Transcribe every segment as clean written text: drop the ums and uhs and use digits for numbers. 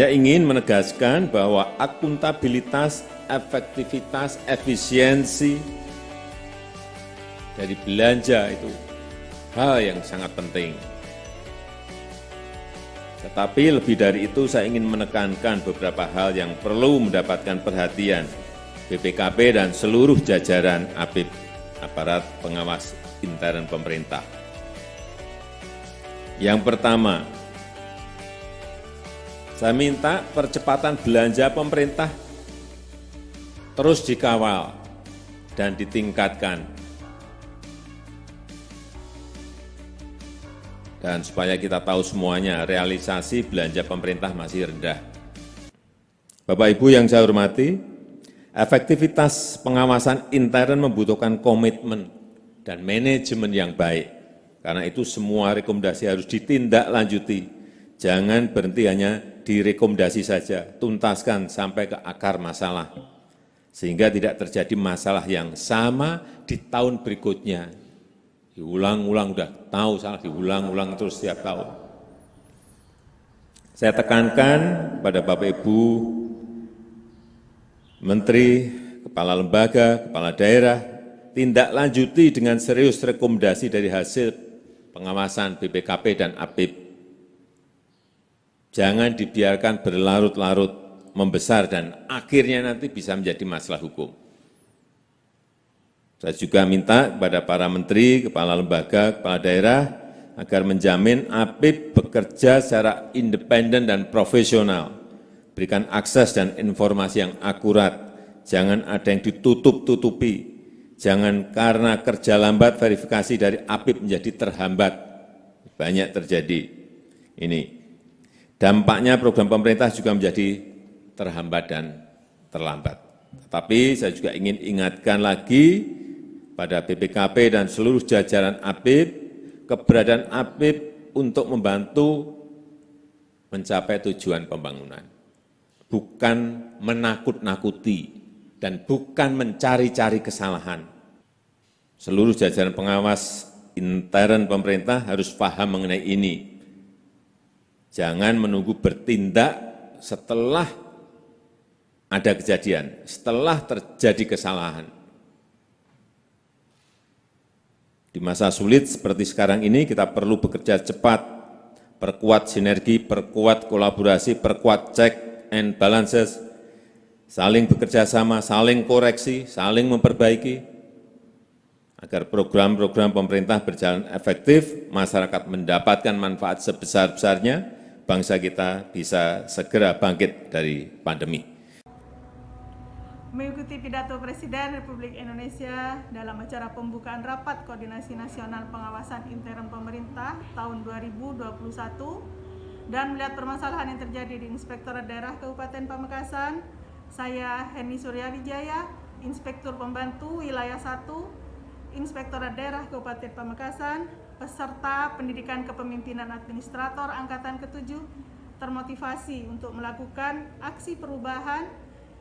Saya ingin menegaskan bahwa akuntabilitas, efektivitas, efisiensi dari belanja itu hal yang sangat penting. Tetapi lebih dari itu saya ingin menekankan beberapa hal yang perlu mendapatkan perhatian BPKP dan seluruh jajaran APIP, aparat pengawas intern pemerintah. Yang pertama, saya minta percepatan belanja pemerintah terus dikawal dan ditingkatkan. Dan supaya kita tahu semuanya, realisasi belanja pemerintah masih rendah. Bapak Ibu yang saya hormati, efektivitas pengawasan intern membutuhkan komitmen dan manajemen yang baik. Karena itu semua rekomendasi harus ditindaklanjuti. Jangan berhenti hanya direkomendasi saja, tuntaskan sampai ke akar masalah. Sehingga tidak terjadi masalah yang sama di tahun berikutnya. Diulang-ulang, udah tahu salah, diulang-ulang terus setiap tahun. Saya tekankan pada Bapak Ibu, Menteri, Kepala Lembaga, Kepala Daerah, tindak lanjuti dengan serius rekomendasi dari hasil pengawasan BPKP dan APIP. Jangan dibiarkan berlarut-larut, membesar, dan akhirnya nanti bisa menjadi masalah hukum. Saya juga minta kepada para menteri, kepala lembaga, kepala daerah, agar menjamin APIP bekerja secara independen dan profesional, berikan akses dan informasi yang akurat, jangan ada yang ditutup-tutupi, jangan karena kerja lambat verifikasi dari APIP menjadi terhambat. Banyak terjadi ini. Dampaknya program pemerintah juga menjadi terhambat dan terlambat. Tetapi saya juga ingin ingatkan lagi pada BPKP dan seluruh jajaran APIP, keberadaan APIP untuk membantu mencapai tujuan pembangunan. Bukan menakut-nakuti dan bukan mencari-cari kesalahan. Seluruh jajaran pengawas intern pemerintah harus paham mengenai ini. Jangan menunggu bertindak setelah ada kejadian, setelah terjadi kesalahan. Di masa sulit seperti sekarang ini, kita perlu bekerja cepat, perkuat sinergi, perkuat kolaborasi, perkuat check and balances, saling bekerja sama, saling koreksi, saling memperbaiki, agar program-program pemerintah berjalan efektif, masyarakat mendapatkan manfaat sebesar-besarnya, bangsa kita bisa segera bangkit dari pandemi. Mengikuti pidato Presiden Republik Indonesia dalam acara pembukaan Rapat Koordinasi Nasional Pengawasan Intern Pemerintah tahun 2021 dan melihat permasalahan yang terjadi di Inspektorat Daerah Kabupaten Pamekasan, saya Heni Suryawijaya, Inspektur Pembantu Wilayah 1, Inspektorat Daerah Kabupaten Pamekasan, peserta pendidikan kepemimpinan administrator Angkatan ke-7 termotivasi untuk melakukan aksi perubahan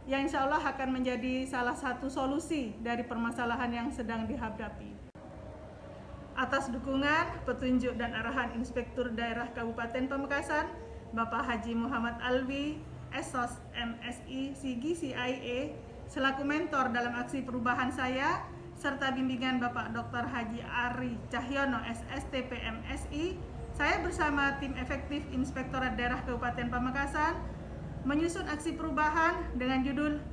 yang insya Allah akan menjadi salah satu solusi dari permasalahan yang sedang dihadapi. Atas dukungan, petunjuk, dan arahan Inspektur Daerah Kabupaten Pamekasan, Bapak Haji Muhammad Alwi, Esos MSI Sigi CIA, selaku mentor dalam aksi perubahan saya, serta bimbingan Bapak Dr. Haji Ari Cahyono SSTP MSI, saya bersama tim efektif Inspektorat Daerah Kabupaten Pamekasan menyusun aksi perubahan dengan judul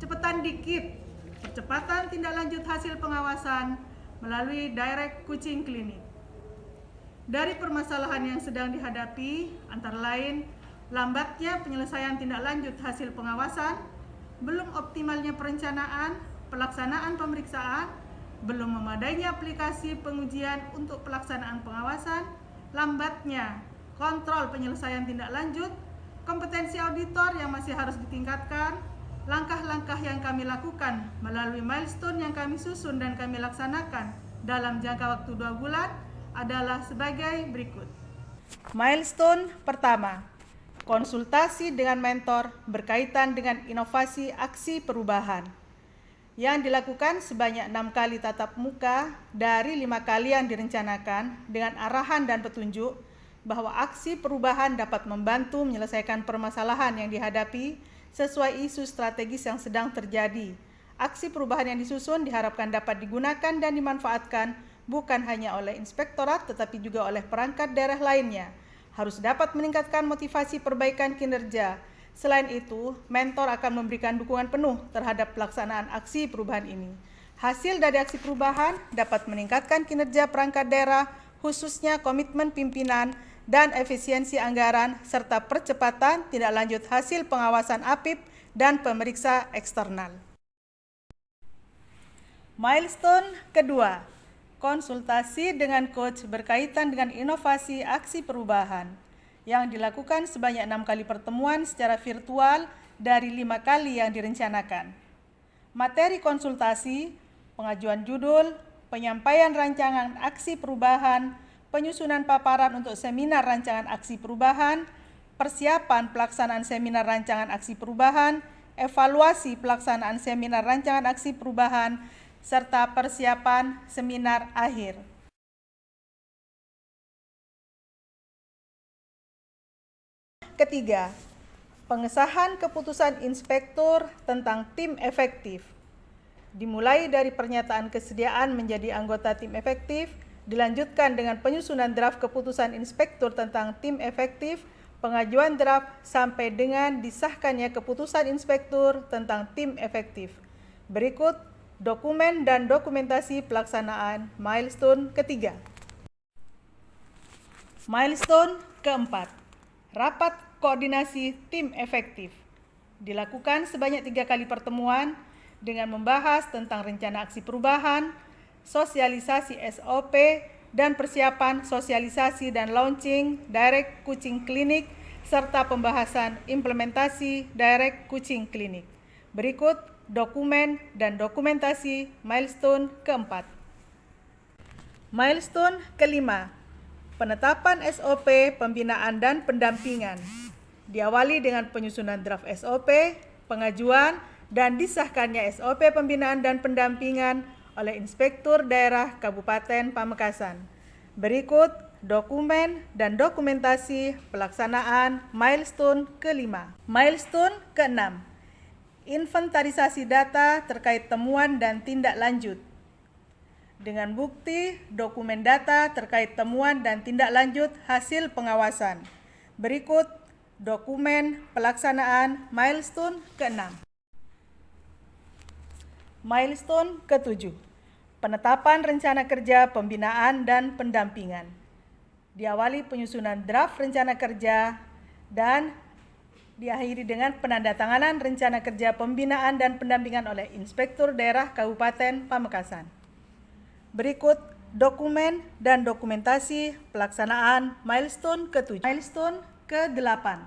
Cepetan Dikit, Percepatan Tindak Lanjut Hasil Pengawasan melalui Direct Kucing Klinik. Dari permasalahan yang sedang dihadapi, antara lain lambatnya penyelesaian tindak lanjut hasil pengawasan, belum optimalnya perencanaan, pelaksanaan pemeriksaan, belum memadainya aplikasi pengujian untuk pelaksanaan pengawasan, lambatnya kontrol penyelesaian tindak lanjut, kompetensi auditor yang masih harus ditingkatkan, langkah-langkah yang kami lakukan melalui milestone yang kami susun dan kami laksanakan dalam jangka waktu 2 bulan adalah sebagai berikut. Milestone pertama, konsultasi dengan mentor berkaitan dengan inovasi aksi perubahan yang dilakukan sebanyak 6 kali tatap muka dari 5 kali yang direncanakan dengan arahan dan petunjuk bahwa aksi perubahan dapat membantu menyelesaikan permasalahan yang dihadapi sesuai isu strategis yang sedang terjadi. Aksi perubahan yang disusun diharapkan dapat digunakan dan dimanfaatkan bukan hanya oleh inspektorat tetapi juga oleh perangkat daerah lainnya. Harus dapat meningkatkan motivasi perbaikan kinerja. Selain itu, mentor akan memberikan dukungan penuh terhadap pelaksanaan aksi perubahan ini. Hasil dari aksi perubahan dapat meningkatkan kinerja perangkat daerah, khususnya komitmen pimpinan dan efisiensi anggaran, serta percepatan tindak lanjut hasil pengawasan APIP dan pemeriksa eksternal. Milestone kedua, konsultasi dengan coach berkaitan dengan inovasi aksi perubahan yang dilakukan sebanyak 6 kali pertemuan secara virtual dari 5 kali yang direncanakan. Materi konsultasi, pengajuan judul, penyampaian rancangan aksi perubahan, penyusunan paparan untuk seminar rancangan aksi perubahan, persiapan pelaksanaan seminar rancangan aksi perubahan, evaluasi pelaksanaan seminar rancangan aksi perubahan, serta persiapan seminar akhir. Ketiga, pengesahan keputusan inspektur tentang tim efektif. Dimulai dari pernyataan kesediaan menjadi anggota tim efektif, dilanjutkan dengan penyusunan draft keputusan inspektur tentang tim efektif, pengajuan draft, sampai dengan disahkannya keputusan inspektur tentang tim efektif. Berikut dokumen dan dokumentasi pelaksanaan milestone ketiga. Milestone keempat, rapat koordinasi tim efektif. Dilakukan sebanyak 3 kali pertemuan dengan membahas tentang rencana aksi perubahan, sosialisasi SOP, dan persiapan sosialisasi dan launching Direct Kucing Klinik, serta pembahasan implementasi Direct Kucing Klinik. Berikut dokumen dan dokumentasi milestone keempat. Milestone kelima, penetapan SOP pembinaan dan pendampingan. Diawali dengan penyusunan draft SOP, pengajuan, dan disahkannya SOP pembinaan dan pendampingan oleh Inspektur Daerah Kabupaten Pamekasan. Berikut dokumen dan dokumentasi pelaksanaan milestone kelima. Milestone keenam, inventarisasi data terkait temuan dan tindak lanjut. Dengan bukti dokumen data terkait temuan dan tindak lanjut hasil pengawasan. Berikut dokumen pelaksanaan milestone keenam. Milestone ketujuh, penetapan rencana kerja pembinaan dan pendampingan. Diawali penyusunan draft rencana kerja dan diakhiri dengan penandatanganan rencana kerja pembinaan dan pendampingan oleh Inspektur Daerah Kabupaten Pamekasan. Berikut dokumen dan dokumentasi pelaksanaan milestone ke-7. Milestone ke-8,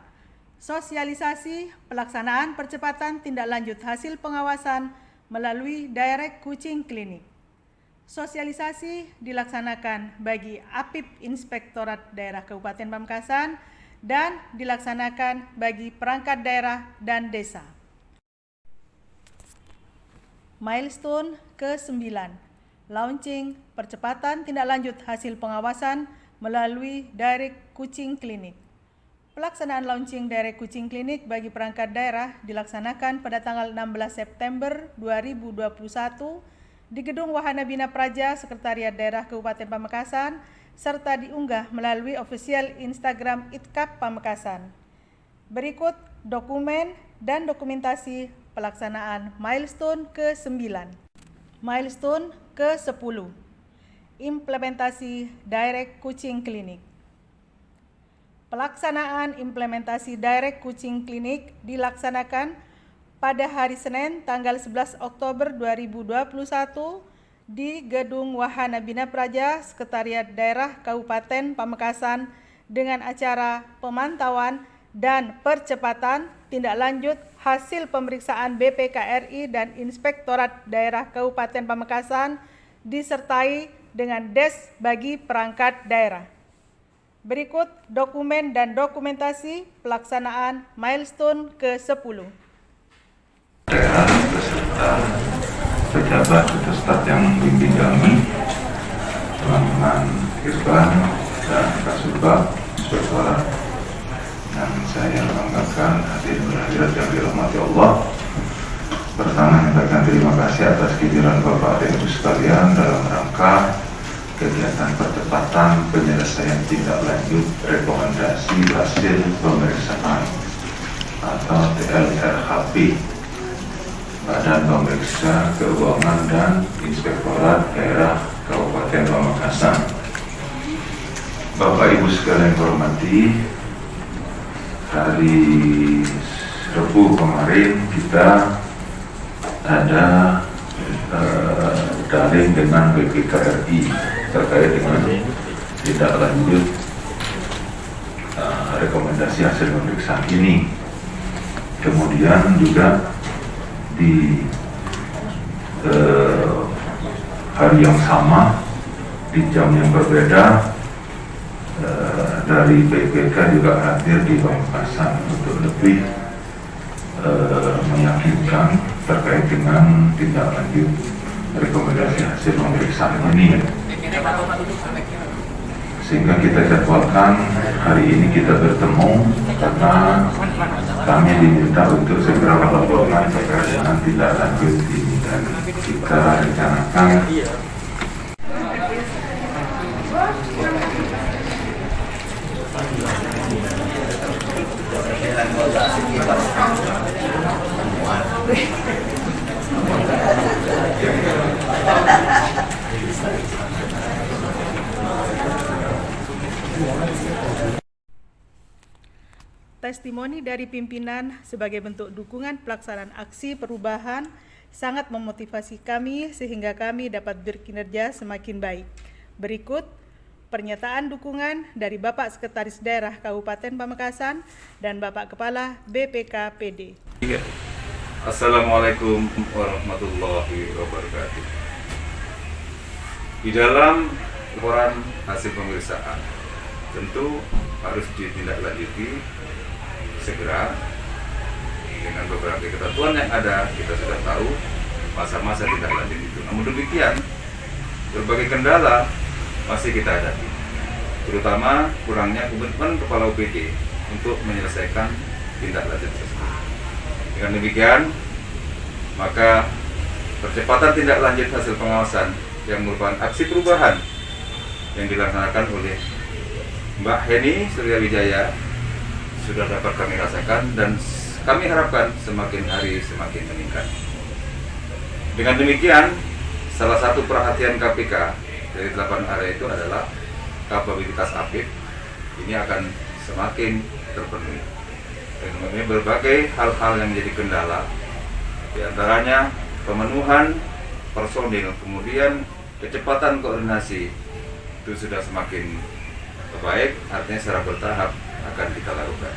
sosialisasi pelaksanaan percepatan tindak lanjut hasil pengawasan melalui Direct Kucing Klinik. Sosialisasi dilaksanakan bagi APIP Inspektorat Daerah Kabupaten Pamekasan dan dilaksanakan bagi perangkat daerah dan desa. Milestone ke-9, launching percepatan tindak lanjut hasil pengawasan melalui Direct Kucing Klinik. Pelaksanaan launching Direct Kucing Klinik bagi perangkat daerah dilaksanakan pada tanggal 16 September 2021 di Gedung Wahana Bina Praja, Sekretariat Daerah Kabupaten Pamekasan, serta diunggah melalui official Instagram ITKAP Pamekasan. Berikut dokumen dan dokumentasi pelaksanaan milestone ke-9. Milestone ke-10, implementasi Direct Kucing Klinik. Pelaksanaan implementasi Direct Kucing Klinik dilaksanakan pada hari Senin tanggal 11 Oktober 2021 di Gedung Wahana Bina Praja, Sekretariat Daerah Kabupaten Pamekasan dengan acara pemantauan dan percepatan tindak lanjut hasil pemeriksaan BPKRI dan Inspektorat Daerah Kabupaten Pamekasan disertai dengan des bagi perangkat daerah. Berikut dokumen dan dokumentasi pelaksanaan milestone ke-10. Daerah beserta pejabat atau staf yang membimbing kami, teman-teman Irban dan Kasubag, Inspektorat. Dan saya banggakan hadirin berhadirat yang dirahmati Allah. Pertama, menyampaikan terima kasih atas kehadiran Bapak dan Ibu sekalian dalam rangka kegiatan percepatan penyelesaian tindak lanjut rekomendasi hasil pemeriksaan atau TLRHP Badan Pemeriksa Keuangan dan Inspektorat Daerah Kabupaten Pamekasan. Bapak Ibu sekalian hormati, hari Rabu kemarin kita ada daring dengan BPKRI terkait dengan tindak lanjut rekomendasi hasil pemeriksaan ini. Kemudian juga di hari yang sama, di jam yang berbeda, dari BPK juga hadir di Pamekasan untuk lebih meyakinkan terkait dengan tindak lanjut rekomendasi hasil pemeriksaan ini. Sehingga kita jadwalkan hari ini kita bertemu karena kami diminta untuk segera melaporkan terkait dengan tindak lanjut ini, dan kita rencanakan Testimoni dari pimpinan sebagai bentuk dukungan pelaksanaan aksi perubahan sangat memotivasi kami sehingga kami dapat berkinerja semakin baik. Berikut pernyataan dukungan dari Bapak Sekretaris Daerah Kabupaten Pamekasan dan Bapak Kepala BPKPD. Assalamualaikum warahmatullahi wabarakatuh. Di dalam laporan hasil pemeriksaan tentu harus ditindaklanjuti segera dengan beberapa ketentuan yang ada. Kita sudah tahu masa-masa tindak lanjut itu. Namun demikian, berbagai kendala masih kita hadapi, terutama kurangnya komitmen Kepala UPD untuk menyelesaikan tindak lanjut tersebut. Dengan demikian, maka percepatan tindak lanjut hasil pengawasan yang merupakan aksi perubahan yang dilaksanakan oleh Mbak Heni Suryawijaya sudah dapat kami rasakan dan kami harapkan semakin hari semakin meningkat. Dengan demikian, salah satu perhatian KPK dari 8 area itu adalah kapabilitas APIP ini akan semakin terpenuhi. Dan mengenai berbagai hal-hal yang menjadi kendala, diantaranya pemenuhan personil, kemudian kecepatan koordinasi itu sudah semakin baik, artinya secara bertahap akan kita lakukan.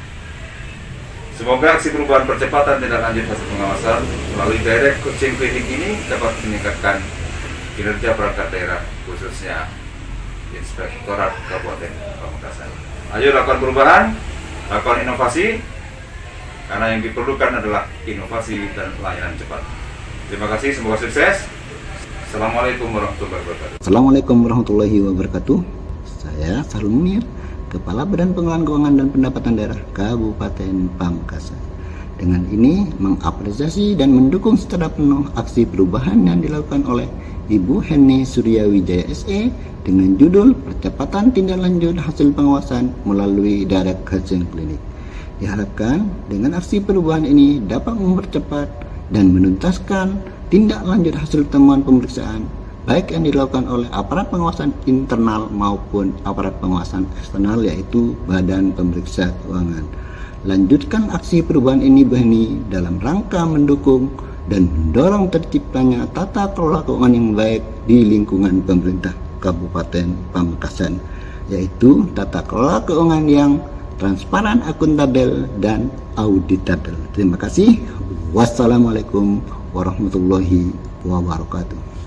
Semoga aksi perubahan percepatan tindak lanjut hasil pengawasan melalui direct coaching klinik ini dapat meningkatkan kinerja perangkat daerah, khususnya Inspektorat Kabupaten Pamekasan. Ayo lakukan perubahan, lakukan inovasi, karena yang diperlukan adalah inovasi dan pelayanan cepat. Terima kasih, semoga sukses. Assalamualaikum warahmatullahi wabarakatuh. Assalamualaikum warahmatullahi wabarakatuh. Saya Sahrul Munir, Kepala Badan Pengelolaan Keuangan dan Pendapatan Daerah Kabupaten Pamekasan. Dengan ini mengapresiasi dan mendukung secara penuh aksi perubahan yang dilakukan oleh Ibu Heni Suryawijaya SE dengan judul Percepatan Tindak Lanjut Hasil Pengawasan melalui Direct Coaching Klinik. Diharapkan dengan aksi perubahan ini dapat mempercepat dan menuntaskan tindak lanjut hasil temuan pemeriksaan baik yang dilakukan oleh aparat pengawasan internal maupun aparat pengawasan eksternal, yaitu Badan Pemeriksa Keuangan. Lanjutkan aksi perubahan ini Bu Heni dalam rangka mendukung dan mendorong terciptanya tata kelola keuangan yang baik di lingkungan pemerintah Kabupaten Pamekasan, yaitu tata kelola keuangan yang transparan, akuntabel, dan auditabel. Terima kasih. Wassalamualaikum warahmatullahi wabarakatuh.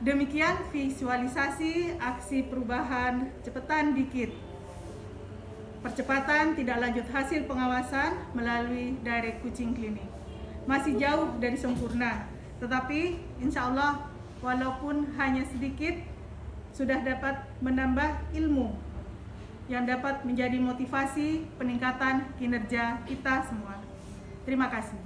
Demikian visualisasi aksi perubahan cepetan dikit. Percepatan tidak lanjut hasil pengawasan melalui direct coaching klinik. Masih jauh dari sempurna, tetapi insya Allah walaupun hanya sedikit sudah dapat menambah ilmu yang dapat menjadi motivasi peningkatan kinerja kita semua. Terima kasih.